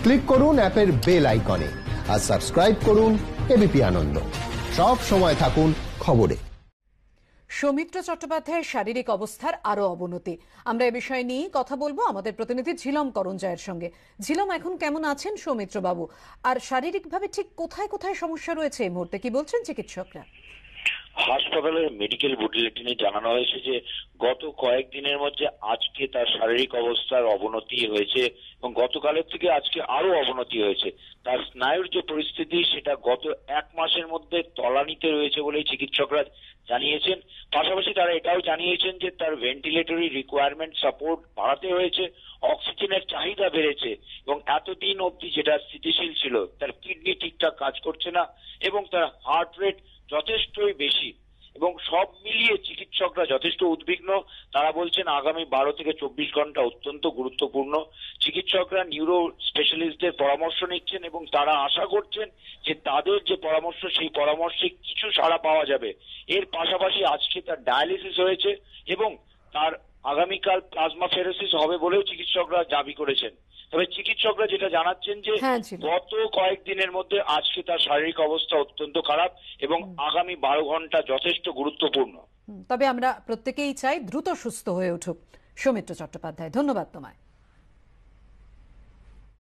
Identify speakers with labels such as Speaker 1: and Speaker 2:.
Speaker 1: Click করুন অ্যাপের bell আইকনে আর সাবস্ক্রাইব করুন এবিপি আনন্দ। সব সময় থাকুন খবরে।
Speaker 2: সৌমিত্র চট্টোপাধ্যায়ের শারীরিক অবস্থার আরো অবনতি। আমরা এ বিষয় নিয়ে কথা বলবো আমাদের প্রতিনিধি ঝিলম করঞ্জয়ের সঙ্গে। ঝিলম, এখন কেমন আছেন সৌমিত্র বাবু, আর শারীরিকভাবে ঠিক কোথায় কোথায় সমস্যা রয়েছে এই মুহূর্তে, কি বলছেন চিকিৎসকরা?
Speaker 3: হাসপাতালের মেডিকেল বুলেটিনে জানানো হয়েছে যে গত কয়েকদিনের মধ্যে আজকে তার শারীরিক অবস্থার অবনতি হয়েছে এবং গতকালের থেকে আজকে আরো অবনতি হয়েছে। তার স্নায়ুর যে পরিস্থিতি সেটা গত এক মাসের মধ্যে তলানিতে রয়েছে বলেই চিকিৎসকরা জানিয়েছেন। পাশাপাশি তারা এটাও জানিয়েছেন যে তার ভেন্টিলেটরি রিকোয়ারমেন্ট সাপোর্ট বাড়াতে হয়েছে, অক্সিজেনের চাহিদা বেড়েছে এবং এতদিন অবধি যেটা স্থিতিশীল ছিল, তার কিডনি ঠিকঠাক কাজ করছে না এবং তার হার্ট রেট যথেষ্টই বেশি এবং সব মিলিয়ে চিকিৎসকরা যথেষ্ট উদ্বিগ্ন। তারা বলছেন আগামী 12 থেকে 24 ঘন্টা অত্যন্ত গুরুত্বপূর্ণ। চিকিৎসকরা নিউরো স্পেশালিস্টদের পরামর্শ নিচ্ছেন এবং তারা আশা করছেন যে তাদের যে পরামর্শ সেই পরামর্শে কিছু সাড়া পাওয়া যাবে। এর পাশাপাশি আজকে তার ডায়ালিসিস হয়েছে এবং তার আগামীকাল প্লাজমা ফেরোসিস হবে বলেও চিকিৎসকরা দাবি করেছেন। তবে চিকিৎসকরা যেটা জানাচ্ছেন যে গত কয়েকদিনের মধ্যে আজকে তার শারীরিক অবস্থা অত্যন্ত খারাপ এবং আগামী 12 ঘন্টা যথেষ্ট গুরুত্বপূর্ণ।
Speaker 2: তবে আমরা প্রত্যেকেই চাই দ্রুত সুস্থ হয়ে উঠুক সৌমিত্র চট্টোপাধ্যায়। ধন্যবাদ তোমায়।